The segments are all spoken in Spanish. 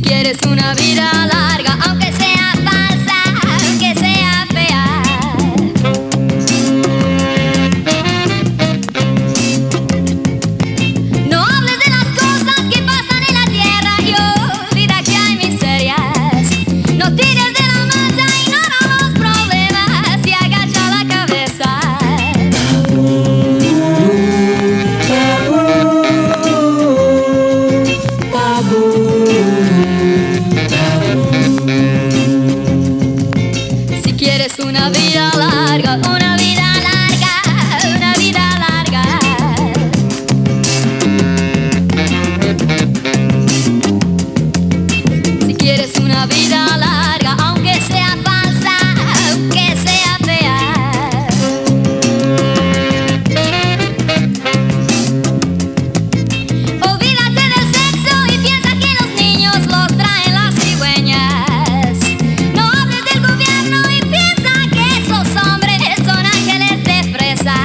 quieres una vida larga, aunque sea falsa, aunque sea fea. No hables de las cosas que pasan en la tierra y olvida que hay miserias. No tires de la manta, ignora los problemas y agacha la cabeza. Si quieres una vida larga, una vida larga, una vida larga. Si quieres una vida larga, aunque sea falsa, aunque sea fea. Olvídate del sexo y piensa que los niños los traen las cigüeñas. No hables del gobierno y piensa que esos hombres son ángeles de fresa.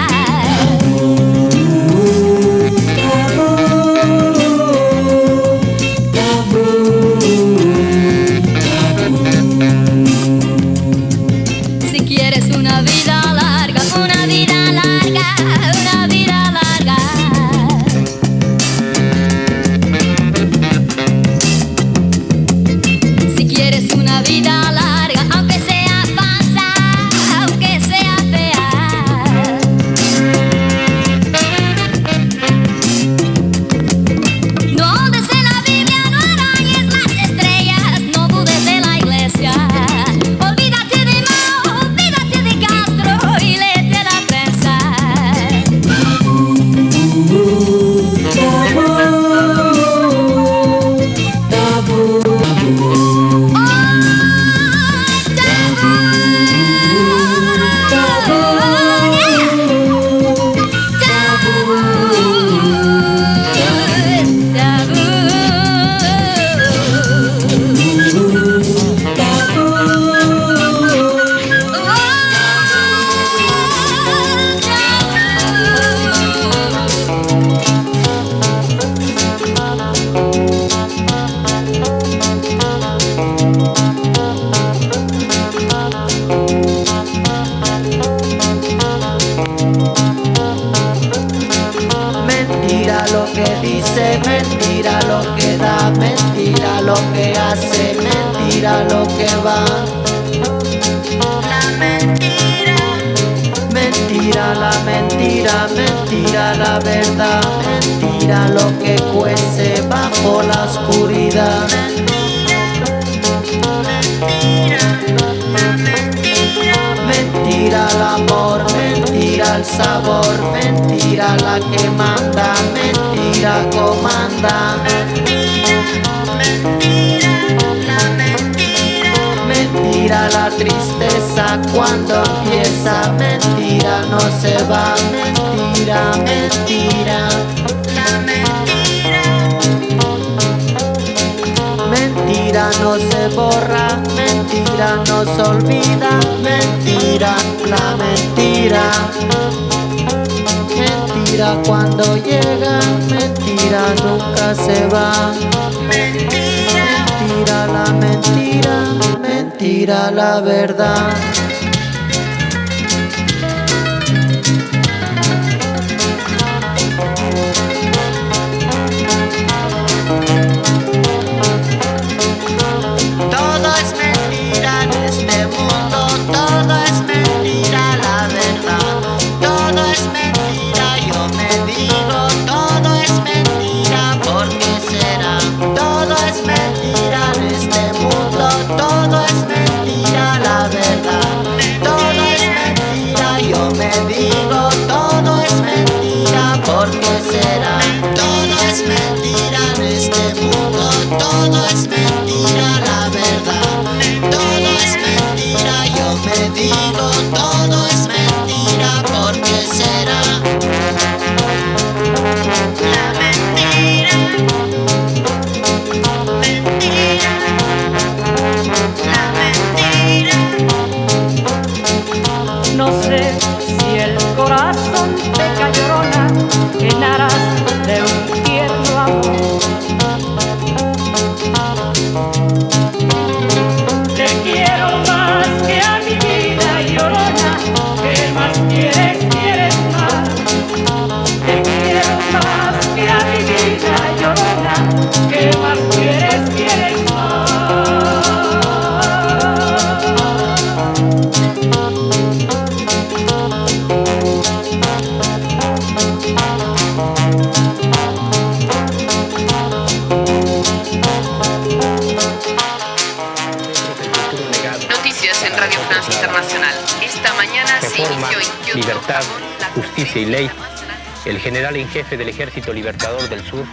Si quieres una vida larga, una vida larga, una vida larga. Si quieres una vida larga, aunque sea falsa, aunque sea fea. No ahondes en la Biblia, no arañes las estrellas, no dudes de la iglesia. Olvídate de Mao, olvídate de Castro y léete la prensa. Mentira lo que dice, mentira lo que da, mentira lo que hace, mentira lo que va. La mentira, mentira la mentira, mentira la verdad, mentira lo que cuece bajo la oscuridad. Mentira el amor, mentira el sabor, mentira la que manda, mentira comanda. Mentira la tristeza cuando empieza, mentira no se va, mentira, mentira. Mentira no se borra, mentira no se olvida, mentira, la mentira. Mentira cuando llega, mentira nunca se va. Mentira la mentira, mentira la verdad. Todo es mentira en este mundo, todo es mentira la verdad. Todo es mentira, yo me digo, todo es mentira, ¿por qué será? Todo es mentira en este mundo, todo es mentira la verdad. llama Libertad, Justicia y Ley, el general en jefe del Ejército Libertador del Sur,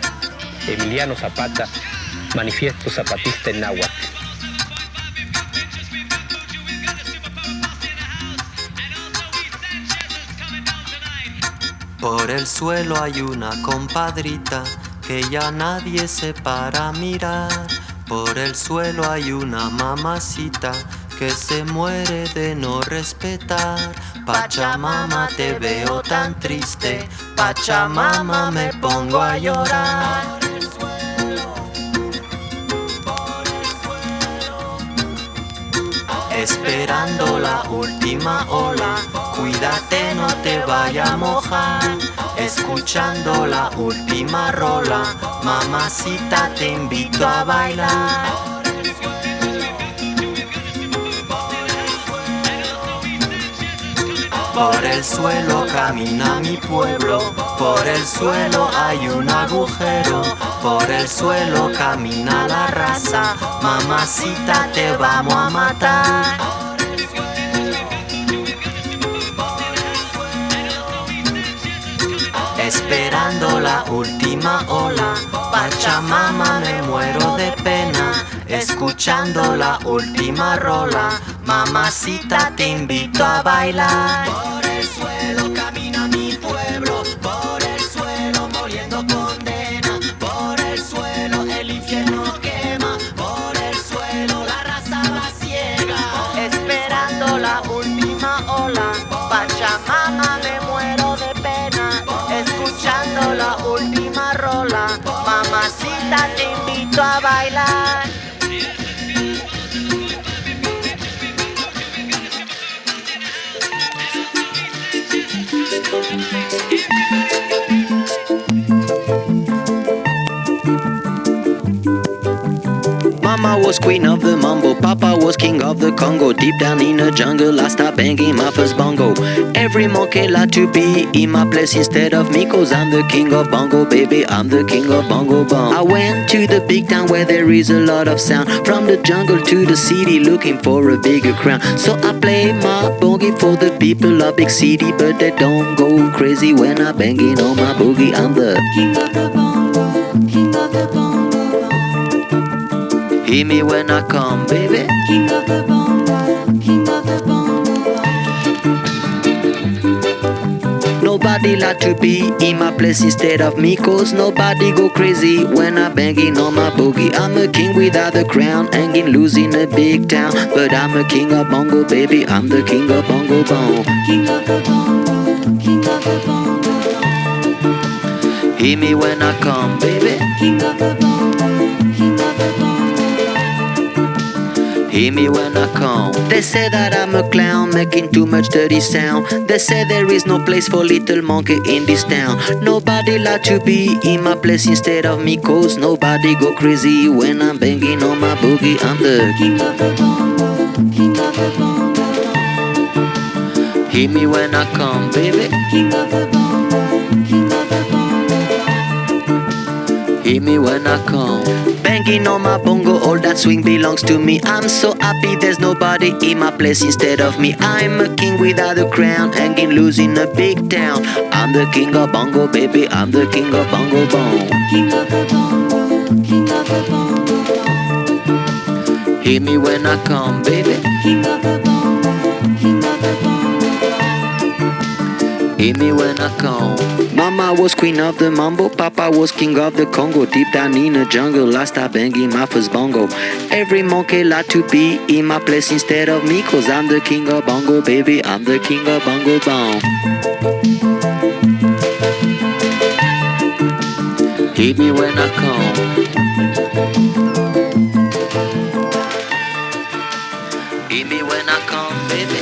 Emiliano Zapata, Manifiesto Zapatista en náhuatl. Por el suelo hay una compadrita que ya nadie se para a mirar. Por el suelo hay una mamacita que se muere de no respetar. Pachamama, te veo tan triste, Pachamama, me pongo a llorar. Esperando la última ola, cuídate no te vaya a mojar. Escuchando la última rola, mamacita te invito a bailar. Por el suelo camina mi pueblo, por el suelo hay un agujero. Por el suelo camina la raza, mamacita te vamos a matar. Esperando la última ola, Pachamama, me muero de pena. Escuchando la última rola, mamacita te invito a bailar. Por el suelo camina mi pueblo, por el suelo moliendo condena. Por el suelo el infierno quema, por el suelo la raza va ciega. Esperando la última ola, Pachamama, me muero de pena. Escuchando la última rola, mamacita te invito a bailar. Mama was queen of the mambo, Papa was king of the Congo. Deep down in the jungle, I start banging my first bongo. Every monkey like to be in my place instead of me, 'cause I'm the king of bongo, baby, I'm the king of bongo bong. I went to the big town where there is a lot of sound, from the jungle to the city looking for a bigger crown. So I play my boogie for the people of big city, but they don't go crazy when I'm banging on my boogie. I'm the king of the bongo, king of the bongo. Hear me when I come, baby. King of the bongo, king of the bongo. Nobody like to be in my place instead of me, 'cause nobody go crazy when I'm banging on my boogie. I'm a king without a crown, hanging loose in a big town, but I'm a king of bongo, baby, I'm the king of bongo bong. King of the bongo, king of the bongo. Hear me when I come, baby. King of the bongo, king of the bongo. Hear me when I come. They say that I'm a clown, making too much dirty sound. They say there is no place for little monkey in this town. Nobody like to be in my place instead of me, 'cause nobody go crazy when I'm banging on my boogie. I'm the king of the bongo, king of the bongo. Hear me when I come, baby. King of the bongo, king of the bongo. Hear me when I come. Banging on my bongo, all that swing belongs to me. I'm so happy there's nobody in my place instead of me. I'm a king without a crown, hanging loose in a big town. I'm the king of bongo, baby, I'm the king of bongo bong. King of the bongo, king of the bongo. Hear me when I come, baby. King of the bongo, king of the bongo. Hear me when I come. Mama was queen of the mambo, Papa was king of the Congo. Deep down in the jungle, I start banging my first bongo. Every monkey like to be in my place instead of me, 'cause I'm the king of bongo, baby, I'm the king of bongo bong. Hear me when I come. Hear me when I come, baby.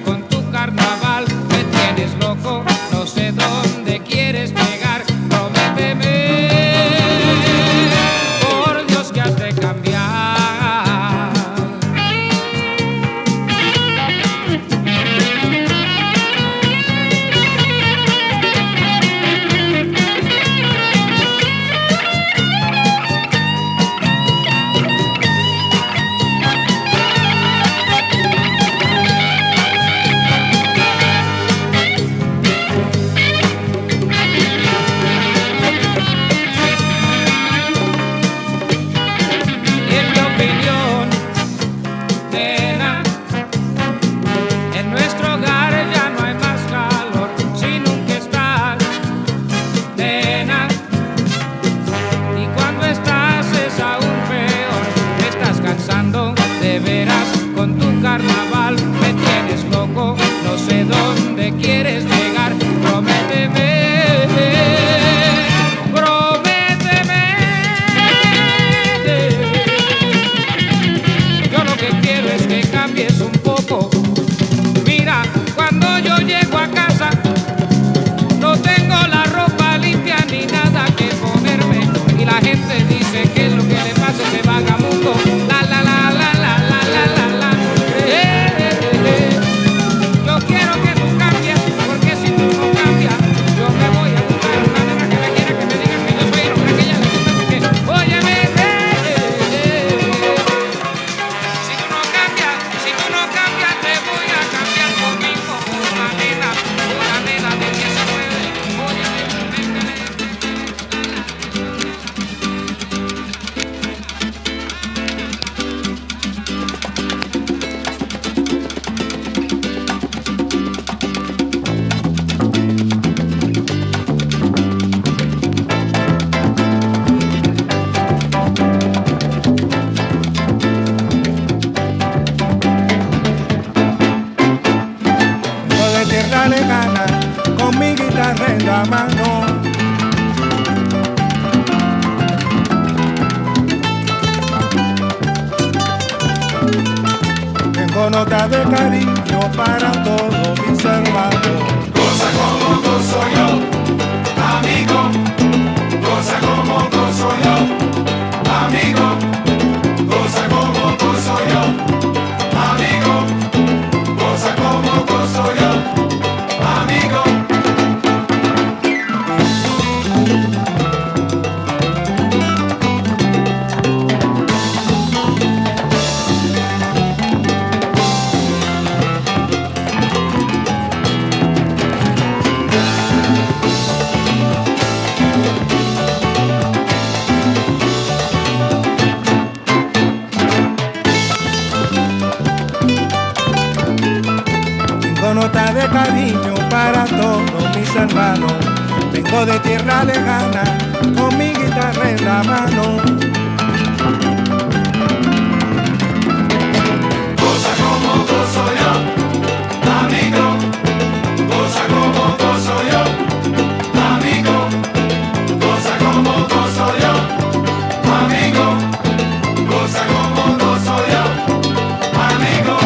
Con tu carnaval me tienes loco, no sé dónde quieres llegar. guitarra en la mano. Tengo nota de cariño para todos mis hermanos. Goza como gozo yo, amigo. Goza como gozo yo, amigo. Goza como gozo yo, amigo. Goza como gozo yo, amigo. Nota de cariño para todos mis hermanos. Vengo de tierra lejana con mi guitarra en la mano. Goza como gozo yo, amigo. Goza como gozo yo, amigo. Goza como gozo yo, amigo. Goza como gozo yo, amigo.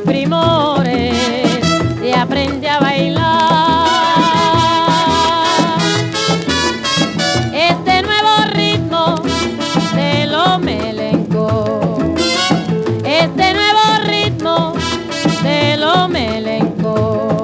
primores se aprende a bailar. Este nuevo ritmo de lo melenco, este nuevo ritmo de lo melenco.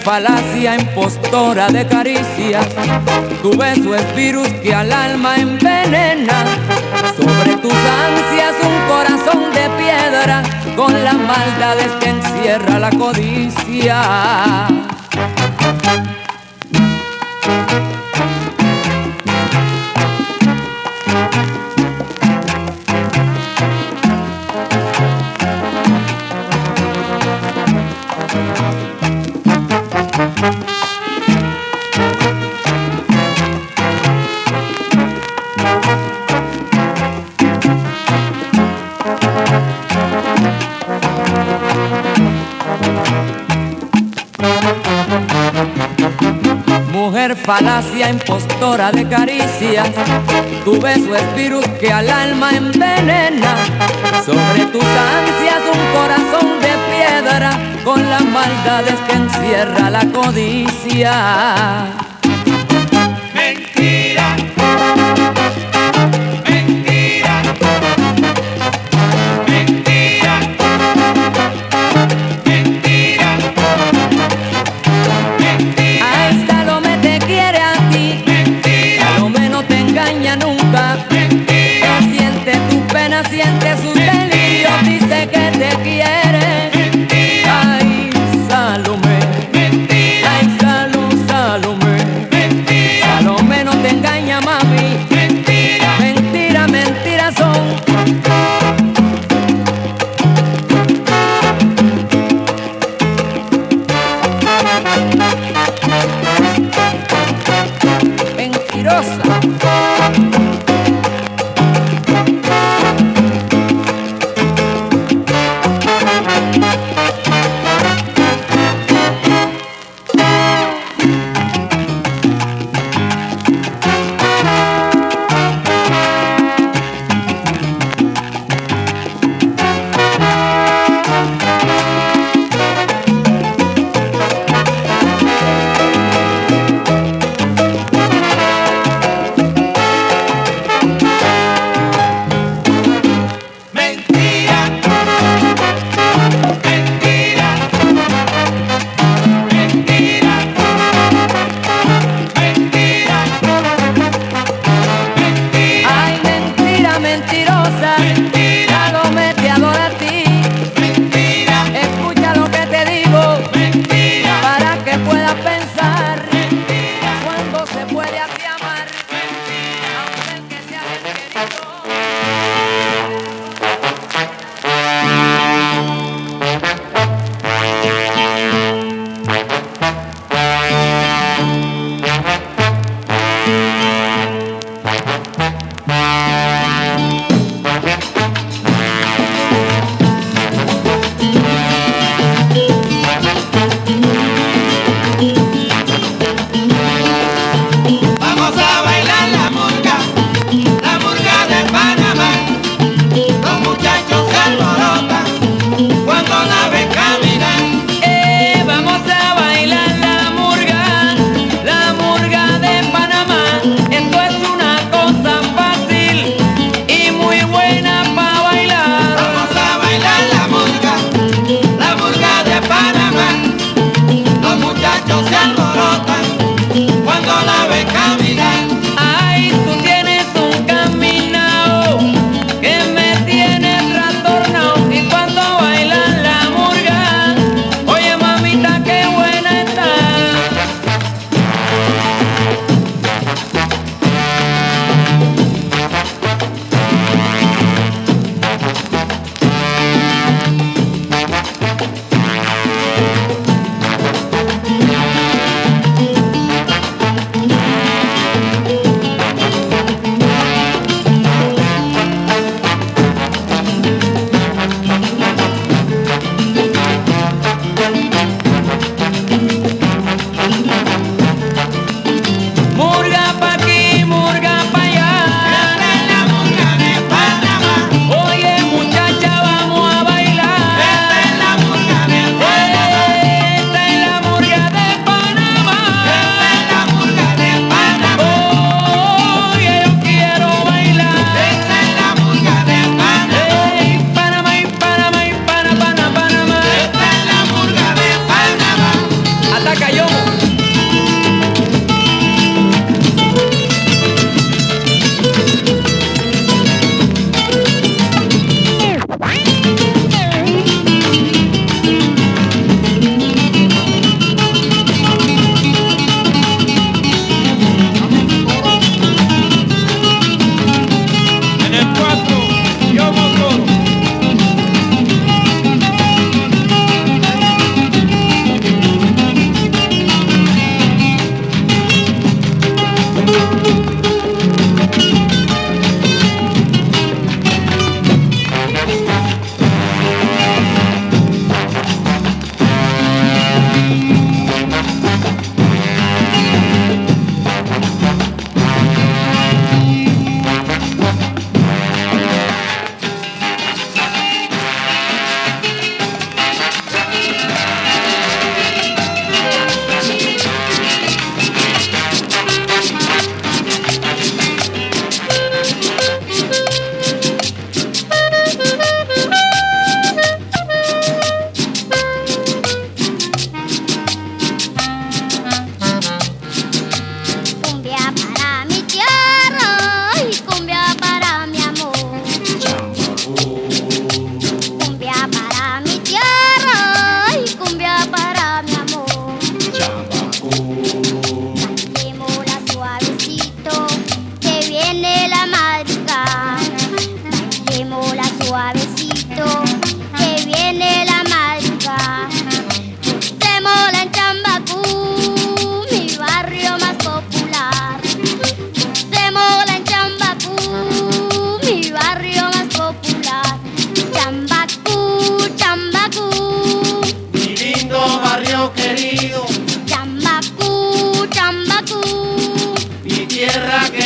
Falacia impostora de caricias, tu beso es virus que al alma envenena. Sobre tus ansias un corazón de piedra, con las maldades que encierra la codicia. Falacia impostora de caricias, tu beso es virus que al alma envenena. Sobre tus ansias un corazón de piedra, con las maldades que encierra la codicia. Mentira, mentira, mentira, mentira, mentira. Ay, Salomé te quiere a ti, Mentira. Salomé no te engaña nunca. Mentira. Él siente tu pena, siente sus delirios, dice que te quiere. Mentira. Ay, Salomé, Mentira. ay, Salomé, Mentira. Salomé no te engaña, mami. Mentira. Mentira, mentiras son. Mentirosa.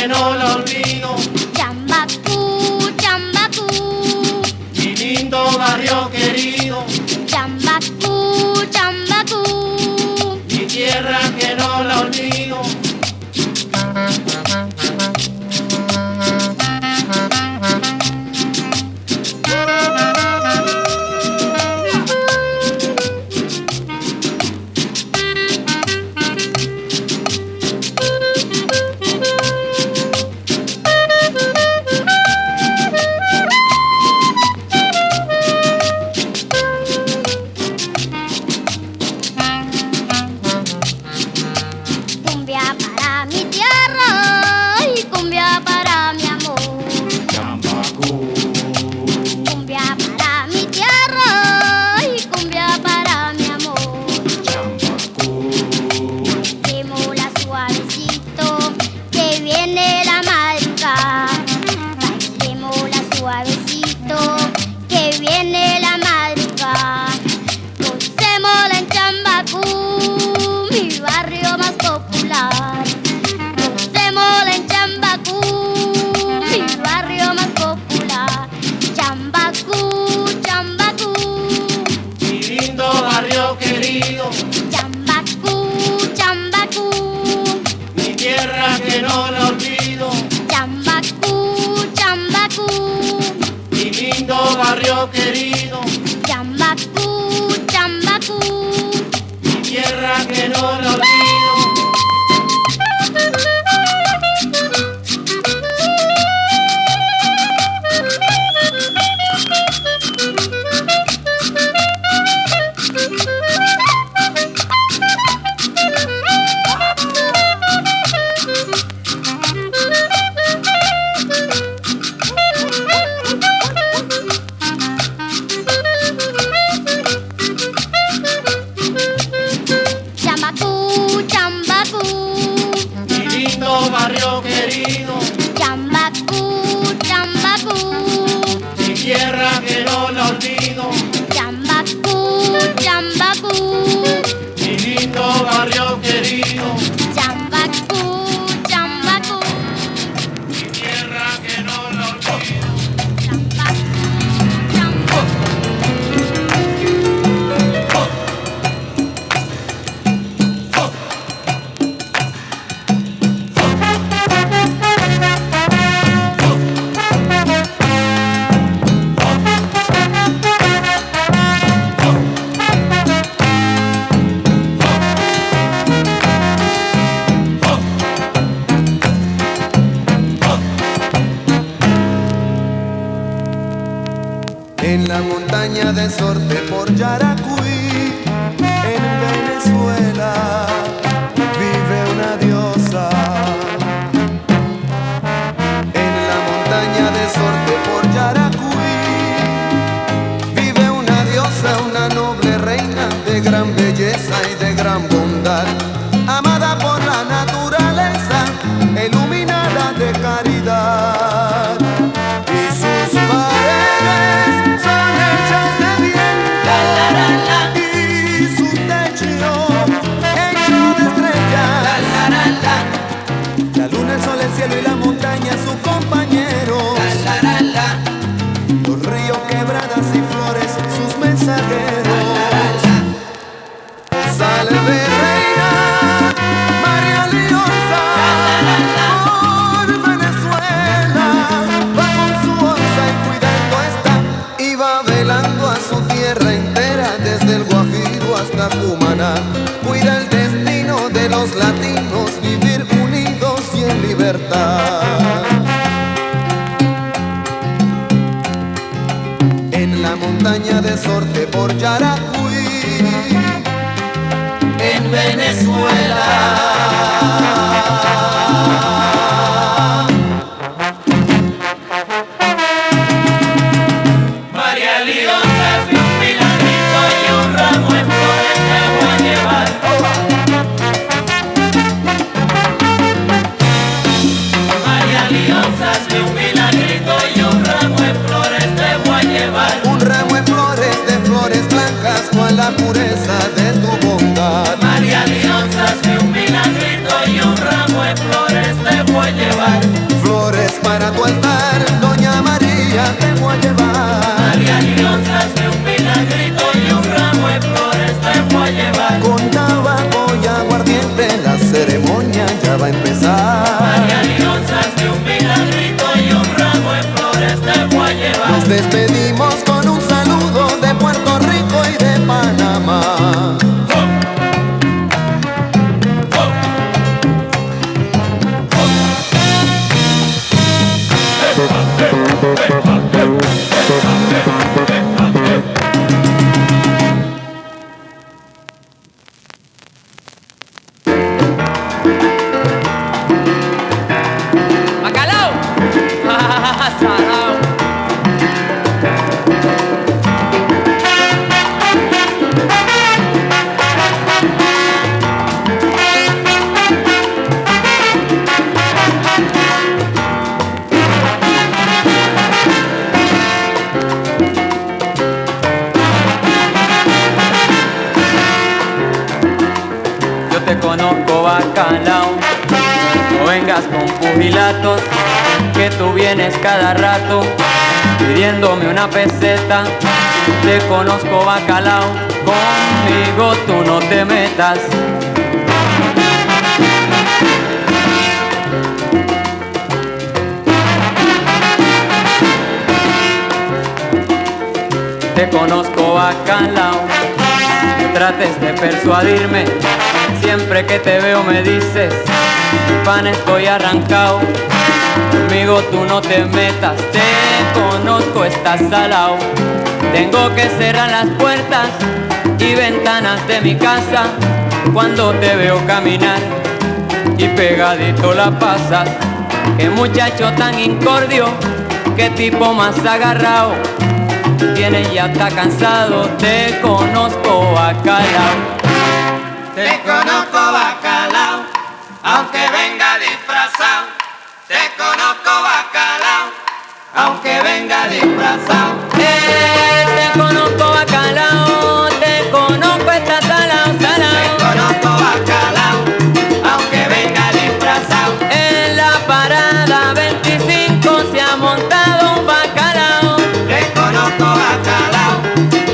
que no la olvido. Chambacú, Chambacú, Mi lindo barrio querido. Chambacú, Chambacú, Mi tierra que no la olvido. cumbia para mi tierra y cumbia para mi amor. Cumbia para mi tierra y cumbia para mi amor. Bailemos suavecito que viene la madrugada. Bailemos suavecito que viene la madrugada. Gocémosla en Chambacú, mi barrio más popular. Gocémosla en Chambacú, mi barrio más popular. Chambacú, Chambacú, Mi lindo barrio querido. Chambacú, Chambacú, Mi tierra que no la olvido. Chambacú, Chambacú, Mi lindo barrio querido. Chambacú, Chambacú. Mi tierra que no la olvido. Chambacú, Chambacú, Mi lindo barrio querido. Chambacú, Chambacú, Mi tierra que no la olvido. Chambacú, Chambacú, Mi lindo barrio querido. Chambacú, Chambacú, Mi tierra que no la olvido. Chambacú, Chambacú. En la montaña de Sorte por Yaracuy, en Venezuela, vive una diosa. En la montaña de Sorte por Yaracuy, vive una diosa, una noble reina de gran belleza y de gran bondad, amada por la naturaleza, iluminada de caridad. Y sus paredes son hechas de bien, y su techo hecho de estrellas. La luna, el sol, el cielo y la montaña sus compañeros. Los ríos, quebradas y flores sus mensajeros. Salve reina María Liosa, por Venezuela va con su onza y cuidando está, y va velando a su tierra entera desde el Guajiro hasta Cumaná. Cuida el destino de los latinos, vivir unidos y en libertad. En la montaña de Sorte por Yaracuy, en Venezuela. María Liosa, si un milagrito y un ramo de flores te voy a llevar. María Liosa, si un milagrito y un ramo de flores te voy a llevar. Un ramo de flores blancas, con la pureza de tu bondad. María Liosa, si un milagrito y un ramo de flores te voy a llevar. a empezar. María Leonzas de un milagrito y un ramo de flores te voy a llevar. Nos despedimos con un saludo de Puerto Rico y de Panamá. ¡Bacalao! ¡Salao! Yo te conozco, bacalao, no vengas con pugilatos, que tú vienes cada rato pidiéndome una peseta. Te conozco, bacalao, conmigo tú no te metas. Te conozco, bacalao, no trates de persuadirme. Siempre que te veo me dices, pan estoy arrancado. Conmigo tú no te metas, te conozco, estás salao. Tengo que cerrar las puertas y ventanas de mi casa cuando te veo caminar y pegadito la pasas. Qué muchacho tan incordio, qué tipo más agarrado. Tienes ya está cansado, te conozco, bacalao. Te conozco, bacalao, aunque venga disfrazado. Te conozco, bacalao, aunque venga disfrazado. Te conozco, bacalao, te conozco, estás salao, salao. Te conozco, bacalao, aunque venga disfrazado. En la parada 25 se ha montado un bacalao. Te conozco, bacalao,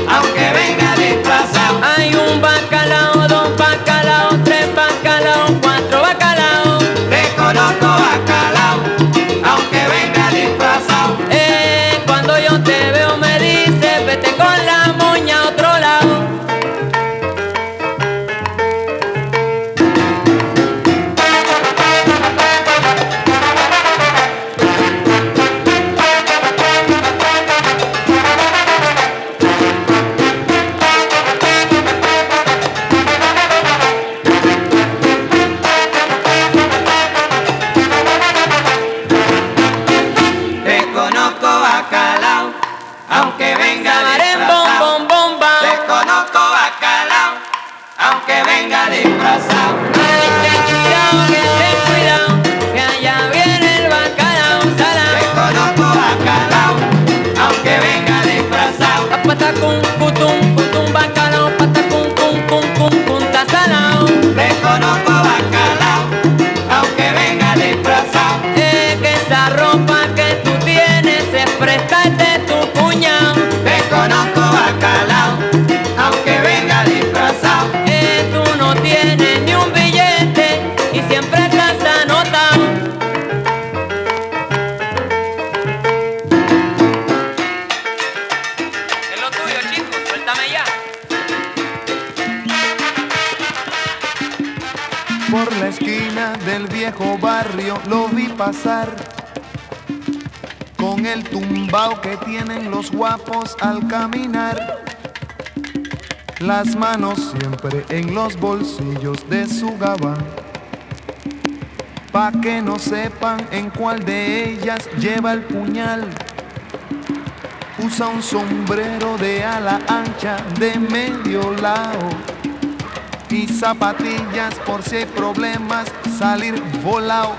aunque venga disfrazado. Hay un bacalao, dos bacalaos, tres bacalaos, cuatro bacalaos. Te conozco, bacalao, aunque venga disfrazado. Cuando yo te veo me dices, vete con la moña a otro lado. Te conozco, bacalao, aunque venga Sabarén, disfrazado. bom, bom, bomba. Te conozco, bacalao, aunque venga disfrazado. Ay, ten cuidado, que allá viene el bacalao, salao. Te conozco, bacalao, aunque venga disfrazado. Patacum, cutum, bacalao, patacum, cum, ta salao. Te conozco, bacalao, aunque venga disfrazado. Que esa ropa que tú tienes es prestarte tu cuñado. Te conozco, bacalao, aunque venga disfrazado. Tú no tienes ni un billete y siempre estás anotado. Es lo tuyo, chicos, suéltame ya. Por la esquina del viejo barrio lo vi pasar, con el tumbao que tienen los guapos al caminar. Las manos siempre en los bolsillos de su gabán, pa' que no sepan en cuál de ellas lleva el puñal. Usa un sombrero de ala ancha de medio lado y zapatillas por si hay problemas salir volado.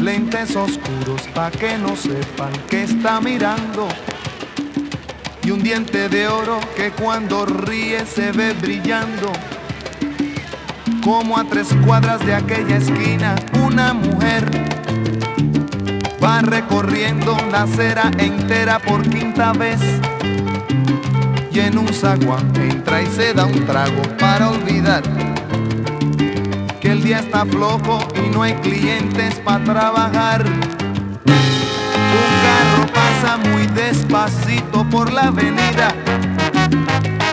Lentes oscuros pa' que no sepan que está mirando, y un diente de oro que cuando ríe se ve brillando. Como a 3 cuadras de aquella esquina una mujer va recorriendo la acera entera por 5ª vez, y en un zaguán entra y se da un trago para olvidar que el día está flojo y no hay clientes para trabajar. Un carro pasa muy despacito por la avenida.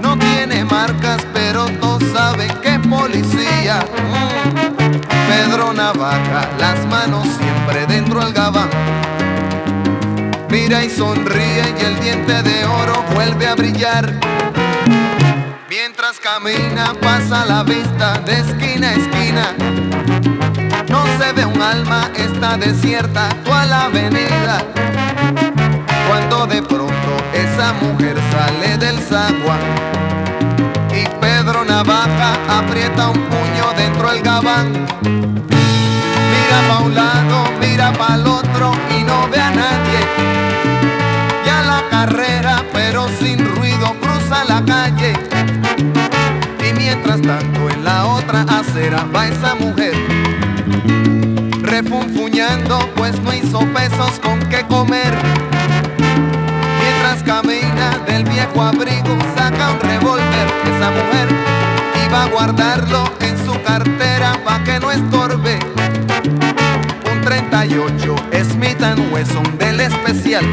No tiene marcas, pero todos saben que es policía. Pedro Navaja, las manos siempre dentro del gabán. Mira y sonríe y el diente de oro vuelve a brillar. Mientras camina pasa la vista de esquina a esquina. No se ve un alma, está desierta toda la avenida. Cuando de pronto esa mujer sale del zaguán y Pedro Navaja aprieta un puño dentro del gabán. Mira pa' un lado, mira pa' el otro y no ve a nadie. Ya la carrera, pero sin ruido, cruza la calle. Y mientras tanto en la otra acera va esa mujer refunfuñando, pues no hizo pesos con qué comer. Mientras camina del viejo abrigo saca un revólver. Esa mujer iba a guardarlo en su cartera pa' que no estorbe. Un 38 Smith & Wesson del especial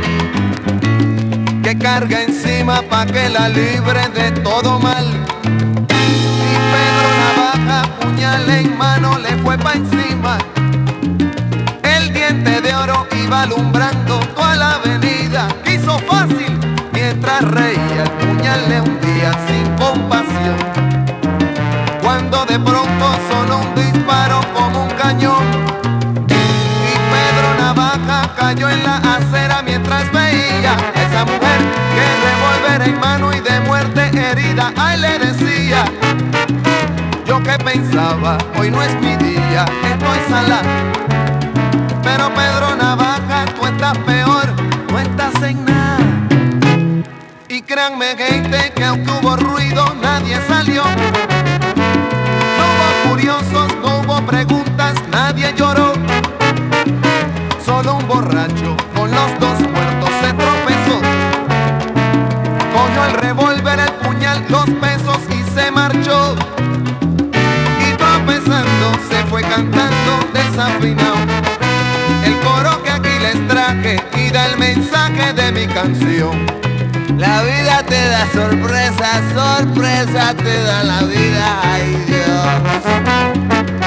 que carga encima pa' que la libre de todo mal. Y Pedro Navaja, puñal en mano, le fue pa' encima. El diente de oro iba alumbrando toda la avenida. Quiso fácil mientras reía, el puñal le hundía sin compasión. Cuando de pronto sonó un disparo como un cañón y Pedro Navaja cayó en la acera mientras veía a esa mujer que revólver en mano y de muerte herida. Ay, le decía: yo que pensaba, hoy no es mi día, estoy sala. Pero Pedro Navaja, tú estás peor, no estás en nada. Y créanme, gente, que aunque hubo ruido, nadie salió. No hubo curiosos, no hubo preguntas, nadie lloró. Solo un borracho con los dos muertos se tropezó. Cogió el revólver, el puñal, los pesos y se marchó. Y tropezando se fue cantando desafinado el coro que aquí les traje y da el mensaje de mi canción. La vida te da sorpresa, sorpresa te da la vida, ay Dios.